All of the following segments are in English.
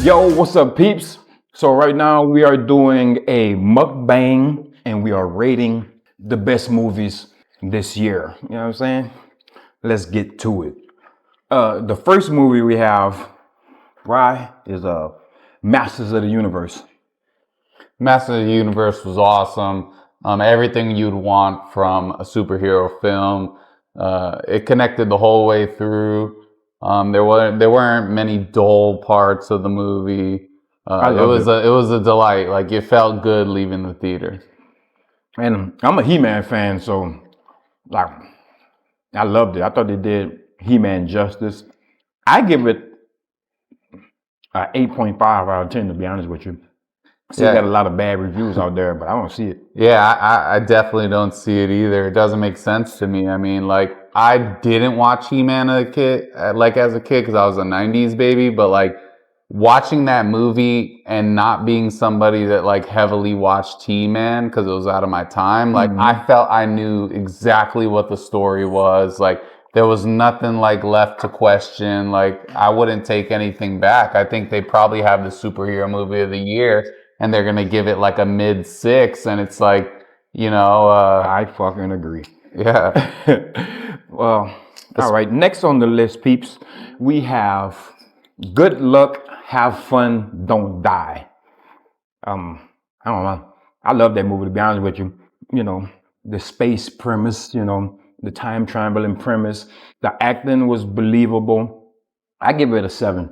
Yo, what's up, peeps? So right now we are doing a mukbang and we are rating the best movies this year. You know what I'm saying? Let's get to it. The first movie we have, is Masters of the Universe. Master of the Universe was awesome. Everything you'd want from a superhero film. It connected the whole way through. There weren't many dull parts of the movie. It was a delight. Like, it felt good leaving the theater. And I'm a He-Man fan, so like I loved it. I thought they did He-Man justice. I give it an 8.5 out of 10, to be honest with you. Still got a lot of bad reviews out there, but I don't see it. Yeah, I definitely don't see it either. It doesn't make sense to me. I mean, like, I didn't watch He-Man as a kid, because I was a 90s baby, but like watching that movie and not being somebody that like heavily watched He-Man because it was out of my time, like I felt I knew exactly what the story was. Like, there was nothing like left to question. Like, I wouldn't take anything back. I think they probably have the superhero movie of the year and they're gonna give it like a mid-6, and it's like, I fucking agree. Yeah. Well, all right. Next on the list, peeps, we have Good Luck, Have Fun, Don't Die. I don't know. I love that movie, to be honest with you. You know, the space premise, the time traveling premise. The acting was believable. I give it a 7.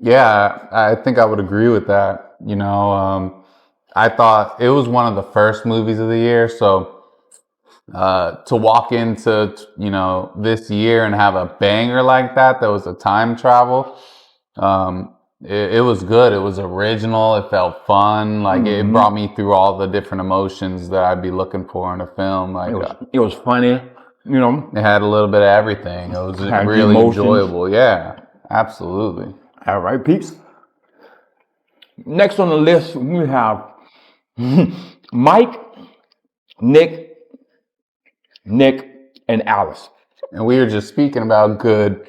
Yeah, I think I would agree with that. I thought it was one of the first movies of the year, so to walk into this year and have a banger like that was a time travel. It was good. It was original. It felt fun. Like, it brought me through all the different emotions that I'd be looking for in a film. Like, it was funny. It had a little bit of everything. It was really enjoyable. Yeah, absolutely. All right, peeps. Next on the list, we have Mike, Nick, and Alice. And we were just speaking about good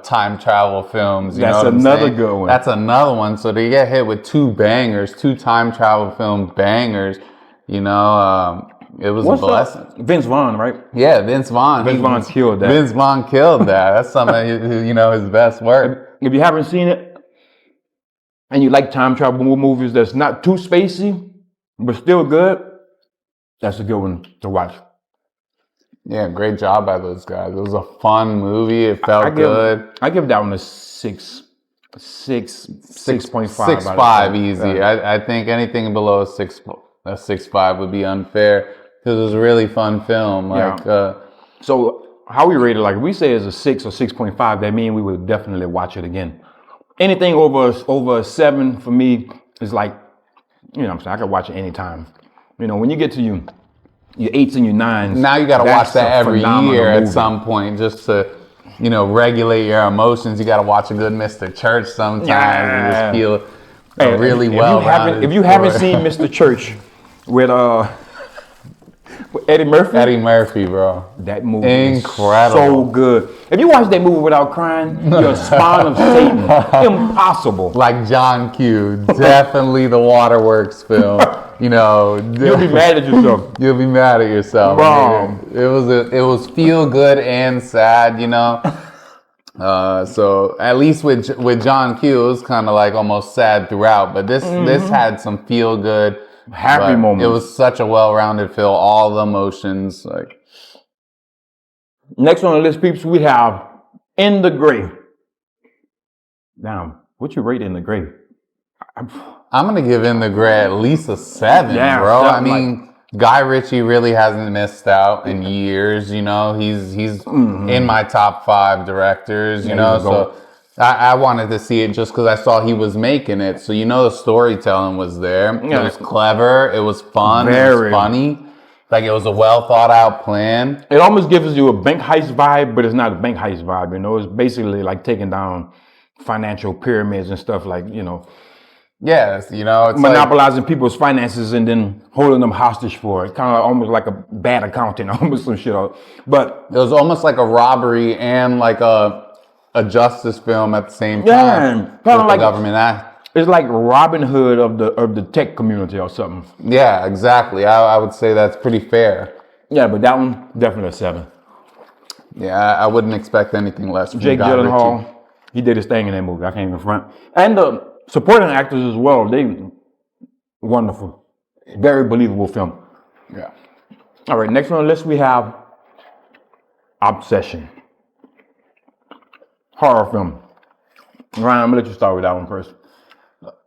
time travel films. That's another good one. That's another one. So they get hit with 2 bangers, 2 time travel film bangers. It was a blessing. Vince Vaughn, right? Yeah, Vince Vaughn. Vince Vaughn killed that. Vince Vaughn killed that. That's something, his best work. If you haven't seen it, and you like time travel movies that's not too spacey, but still good, that's a good one to watch. Yeah, great job by those guys. It was a fun movie. It felt good. I give that one a 6.5. 6.5 easy. I think anything below a 6.5 would be unfair because it was a really fun film. So how we rate it? Like, if we say it's a 6 or 6.5, that means we would definitely watch it again. Anything over a 7 for me is like, what I'm saying, I could watch it anytime. When you get to your 8s and your 9s. Now you got to watch that every year at some point just to, regulate your emotions. You got to watch a good Mr. Church sometimes and just feel really well. If you haven't seen Mr. Church with Eddie Murphy. Eddie Murphy, bro. That movie incredible. Is so good. If you watch that movie without crying, you're a spawn of Satan. Impossible. Like John Q. Definitely the Waterworks film. You'll be mad at yourself. You'll be mad at yourself. Bro. It was feel good and sad, So at least with John Q, it was kind of like almost sad throughout. But this had some feel good, happy moments. It was such a well-rounded film, all the emotions. Like, next on the list, peeps, we have In the Grave. Now, what you rate In the Grave? I'm gonna give In the Grave at least a 7, bro. I mean, Guy Ritchie really hasn't missed out in years. He's in my top 5 directors. So I wanted to see it just because I saw he was making it. So the storytelling was there. It was clever. It was fun. It was funny. Like, it was a well thought out plan. It almost gives you a bank heist vibe, but it's not a bank heist vibe. It's basically like taking down financial pyramids and stuff like. Yes, it's monopolizing people's finances and then holding them hostage for it. Kind of almost like a bad accounting, almost some shit. But it was almost like a robbery and like a a justice film at the same Yeah, time. kind With of the like government act. it's like Robin Hood of the tech community or something. Yeah, exactly. I would say that's pretty fair. Yeah, but that one definitely a 7. Yeah, I wouldn't expect anything less from Jake Guy Ritchie. Gyllenhaal, he did his thing in that movie. I can't even front. And the supporting actors as well. They wonderful, very believable film. Yeah. All right, next on the list we have Obsession, horror film. Ryan, I'm gonna let you start with that one first.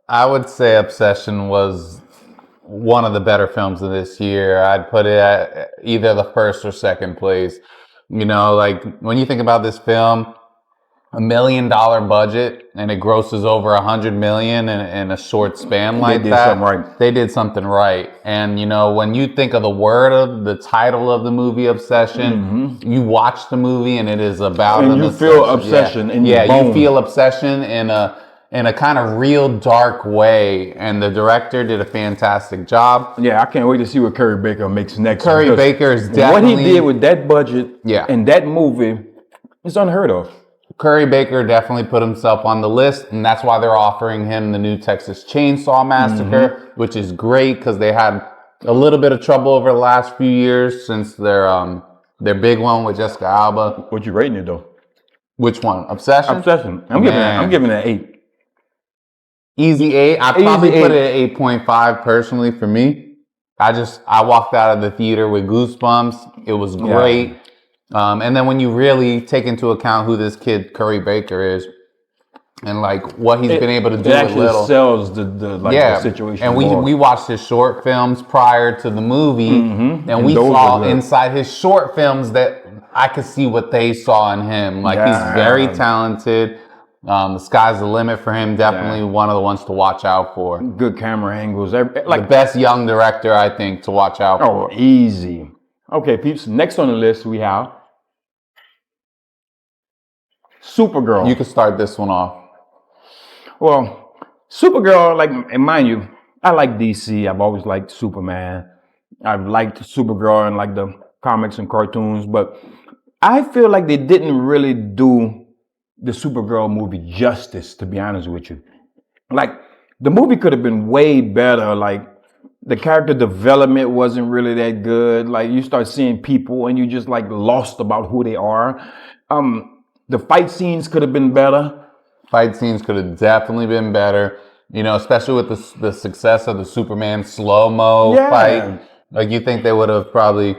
I would say Obsession was one of the better films of this year. I'd put it at either the first or second place. You know, like when you think about this film, $1 million budget and it grosses over 100 million in a short span like They did that. something right. They did something right. And you know, when you think of the word of the title of the movie, Obsession, you watch the movie and it is about And an you feel obsession in your you bones. feel obsession in a kind of real dark way. And the director did a fantastic job. Yeah, I can't wait to see what Curry Baker makes next. Curry because Baker is what definitely he did with that budget Yeah. and that movie is unheard of. Curry Baker definitely put himself on the list, and that's why they're offering him the new Texas Chainsaw Massacre, which is great because they had a little bit of trouble over the last few years since their big one with Jessica Alba. What you rating it though? Which one? Obsession? Obsession. I'm Man. giving it an 8. Easy 8. I Easy probably put 8. it at 8.5 personally for me. I walked out of the theater with goosebumps. It was great. And then when you really take into account who this kid Curry Baker is and like what he's been able to do It with actually little. sells the situation. And more. we watched his short films prior to the movie, and we those were saw good. inside his short films that I could see what they saw in him. Like he's very talented. The sky's the limit for him. Definitely one of the ones to watch out for. Good camera angles. The best young director, I think, to watch out for. Oh, easy. Okay, peeps. Next on the list we have Supergirl. You can start this one off. Well, Supergirl, like, and mind you, I like DC. I've always liked Superman. I've liked Supergirl and like the comics and cartoons, but I feel like they didn't really do the Supergirl movie justice, to be honest with you. Like, the movie could have been way better. Like, the character development wasn't really that good. Like, you start seeing people and you just like lost about who they are. The fight scenes could have been better. Fight scenes could have definitely been better, you know, especially with the success of the Superman slow-mo fight. Like, you think they would have probably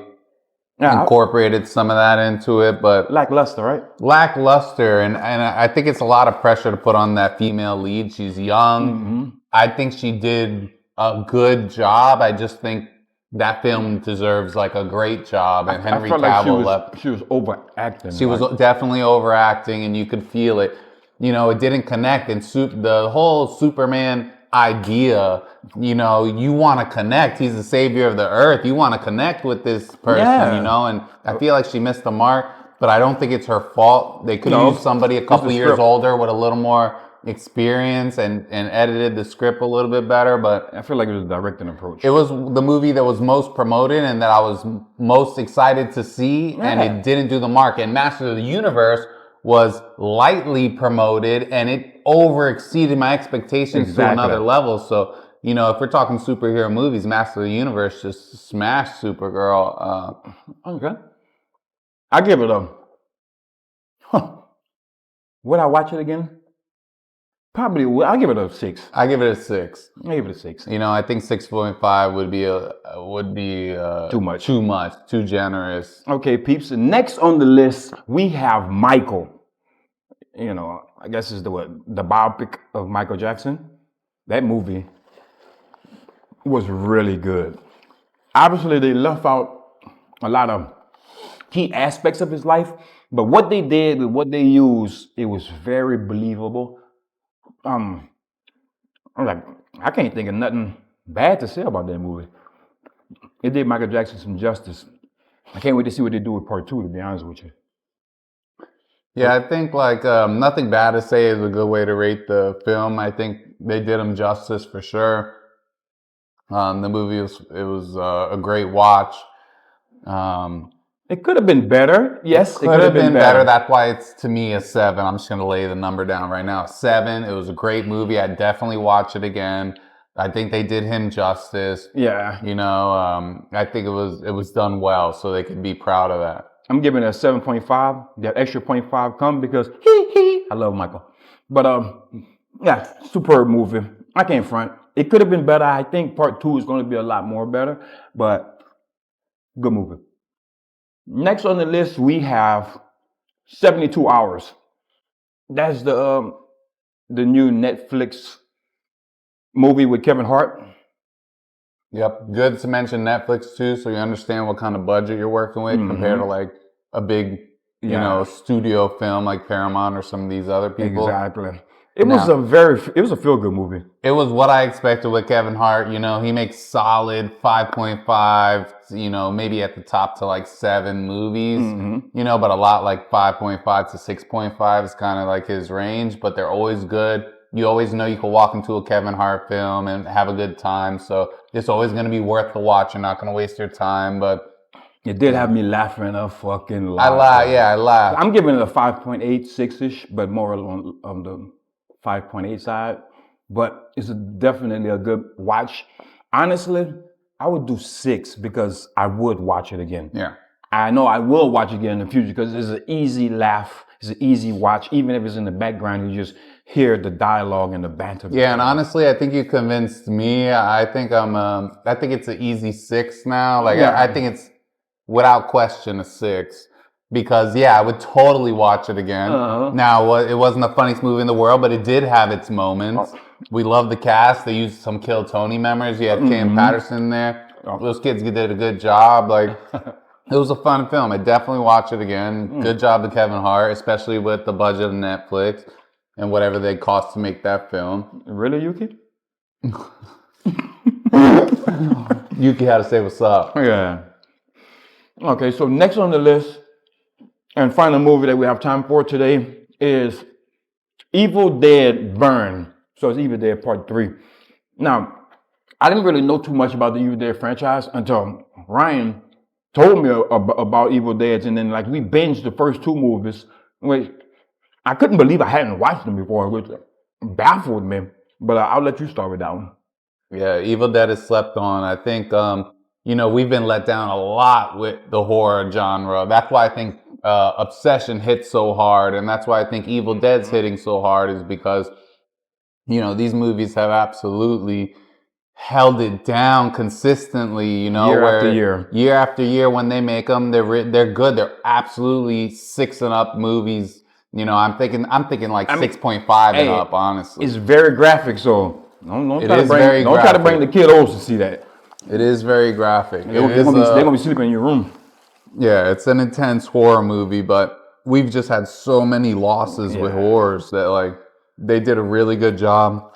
incorporated some of that into it, but lackluster, right? Lackluster, and I think it's a lot of pressure to put on that female lead. She's young. I think she did a good job. I just think that film deserves like a great job, and Henry Cavill like she was overacting. She was definitely overacting, and you could feel it. You know, it didn't connect, and the whole Superman idea, you know, you want to connect. He's the savior of the earth. You want to connect with this person, you know, and I feel like she missed the mark, but I don't think it's her fault. They could have used somebody a couple years older with a little more experience and edited the script a little bit better, but I feel like it was a directing approach. It was the movie that was most promoted and that I was most excited to see, and it didn't do the mark. And Master of the Universe was lightly promoted, and it over exceeded my expectations to another level. So, you know, if we're talking superhero movies, Master of the Universe just smashed Supergirl. Okay. I give it a... Would I watch it again? Probably would. I'll give it a 6. I give it a 6. I give it a 6. You know, I think 6.5 would be too much, too generous. Okay, peeps. Next on the list, we have Michael. You know, I guess it's the biopic of Michael Jackson. That movie was really good. Obviously, they left out a lot of key aspects of his life, but what they did with what they used, it was very believable. I'm like, I can't think of nothing bad to say about that movie. It did Michael Jackson some justice. I can't wait to see what they do with part 2, to be honest with you. Yeah, I think like nothing bad to say is a good way to rate the film. I think they did him justice for sure. The movie was a great watch. It could have been better. Yes, it Could have been better. That's why it's, to me, a 7. I'm just going to lay the number down right now. 7. It was a great movie. I'd definitely watch it again. I think they did him justice. Yeah. I think it was done well, so they could be proud of that. I'm giving it a 7.5. That extra 0.5 come because I love Michael. But yeah, superb movie. I can't front. It could have been better. I think part 2 is going to be a lot more better, but good movie. Next on the list, we have 72 Hours. That's the new Netflix movie with Kevin Hart. Yep. Good to mention Netflix too, so you understand what kind of budget you're working with compared to like a big, studio film like Paramount or some of these other people. Exactly. It was a feel-good movie. It was what I expected with Kevin Hart. He makes solid 5.5, maybe at the top to like 7 movies, but a lot like 5.5 to 6.5 is kind of like his range, but they're always good. You always know you can walk into a Kevin Hart film and have a good time. So it's always going to be worth the watch. You're not going to waste your time, but it did have me laughing a fucking lot. I laughed. I'm giving it a 5.8, 6-ish, but more on the 5.8 side, but it's definitely a good watch. Honestly, I would do 6 because I would watch it again. Yeah. I know I will watch it again in the future because it's an easy laugh. It's an easy watch. Even if it's in the background, you just hear the dialogue and the banter. Yeah, and honestly, I think you convinced me. I think it's an easy 6 now. I think it's without question a 6. Because, I would totally watch it again. Now, it wasn't the funniest movie in the world, but it did have its moments. We love the cast. They used some Kill Tony memories. You had Cam Patterson there. Those kids did a good job. It was a fun film. I'd definitely watch it again. Good job to Kevin Hart, especially with the budget of Netflix and whatever they cost to make that film. Really, Yuki? Yuki had to say what's up. Yeah. Okay, so next on the list, and final movie that we have time for today is Evil Dead Burn. So it's Evil Dead Part 3. Now, I didn't really know too much about the Evil Dead franchise until Ryan told me about Evil Dead, and then we binged the first 2 movies. Which I couldn't believe I hadn't watched them before, which baffled me. But I'll let you start with that one. Yeah, Evil Dead is slept on. I think, we've been let down a lot with the horror genre. That's why I think Obsession hits so hard, and that's why I think Evil Dead's hitting so hard is because, these movies have absolutely held it down consistently, year after year when they make them, they're good. They're absolutely 6 and up movies. I'm thinking 6.5 and up, honestly. It's very graphic, so don't try to bring the kiddos to see that. It is very graphic. They're gonna be sleeping in your room. Yeah, it's an intense horror movie, but we've just had so many losses with horrors that they did a really good job.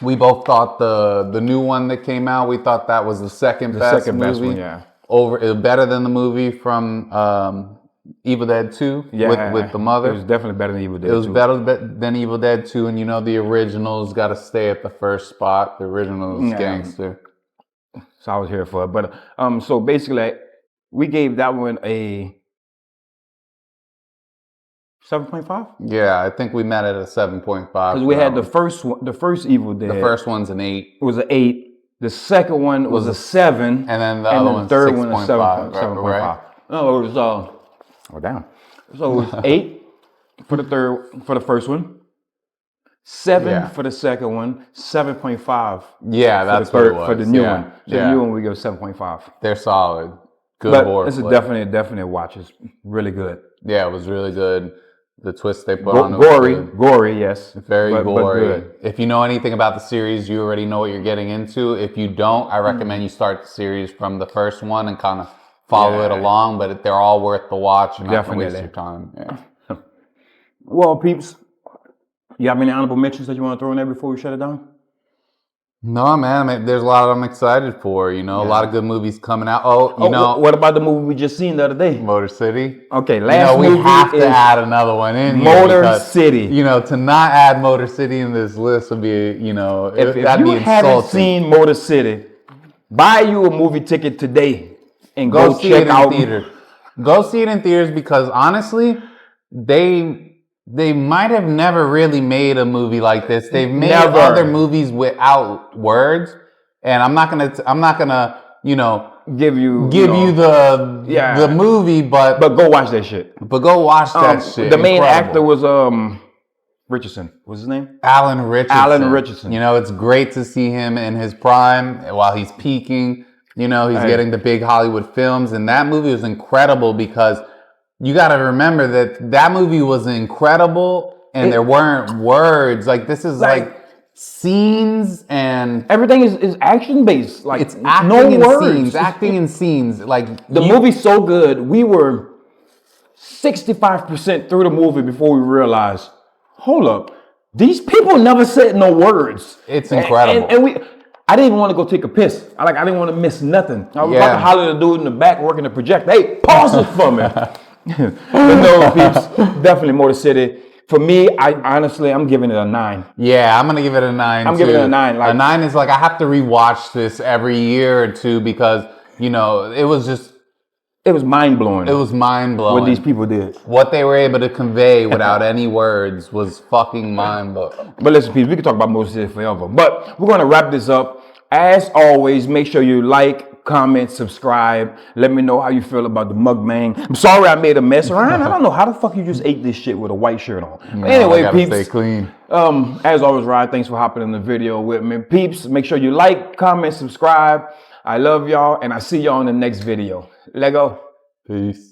We both thought the new one that came out, we thought that was the second best movie. Better than the movie from Evil Dead 2 with the mother. It was definitely better than Evil Dead 2. It was better than Evil Dead 2, and the original's got to stay at the first spot. The original is gangster. So I was here for it. But so basically, we gave that one a 7.5? Yeah, I think we met at a 7.5. Because we had the first Evil Dead. The first one's an 8. It was an 8. The second one was a 7. And then the other one's 6.5. Third one was 7.5. Right? No, it was down. So it was 8 for the first one. 7 for the second one, 7.5. Yeah, that's what it was. For the new one. So the new one we go 7.5. They're solid. Good horror. It's a definite watch. It's really good. Yeah, it was really good. The twist they put on it. Gory, yes. Very gory. But good. If you know anything about the series, you already know what you're getting into. If you don't, I recommend you start the series from the first one and kind of follow it along. But they're all worth the watch. You're not going to waste your time. Yeah. Well, peeps, you have any honorable mentions that you want to throw in there before we shut it down? No, man. There's a lot I'm excited for. A lot of good movies coming out. What about the movie we just seen the other day? Motor City. Okay, last movie we have to add another one in here. Motor City. To not add Motor City in this list would be, if that'd you be insulting. haven't seen Motor City, buy you a movie ticket today and go check out theater. Go see it in theaters because honestly, they might have never really made a movie like this. They've made other movies without words, and I'm not gonna give you the movie, but go watch that shit. But go watch that shit. The main actor was Richardson. What's his name? Alan Richardson. Alan Richardson. You know, it's great to see him in his prime while he's peaking. You know, he's getting the big Hollywood films, and that movie was incredible because you got to remember that movie was incredible, and there weren't words. Like this is like scenes and everything is action based. Like it's acting in scenes. Like the movie's so good. We were 65% through the movie before we realized, hold up, these people never said no words. It's incredible. And I didn't even want to go take a piss. I didn't want to miss nothing. I was about to holler at the dude in the back working the projector. Hey, pause it for me. But no, peeps, definitely Motor City. For me, I'm giving it a 9. Yeah, I'm gonna give it a 9. I'm giving it a 9. A 9 is like I have to rewatch this every year or two because it was mind blowing. It was mind blowing what these people did. What they were able to convey without any words was fucking mind blowing. But listen, people, we can talk about Motor City forever. But we're gonna wrap this up. As always, make sure you like, comment, subscribe. Let me know how you feel about the mukbang. I'm sorry I made a mess. Ryan, I don't know how the fuck you just ate this shit with a white shirt on. No, anyway, I gotta peeps. Stay clean. As always, Ryan, thanks for hopping in the video with me. Peeps, make sure you like, comment, subscribe. I love y'all, and I see y'all in the next video. Let go. Peace.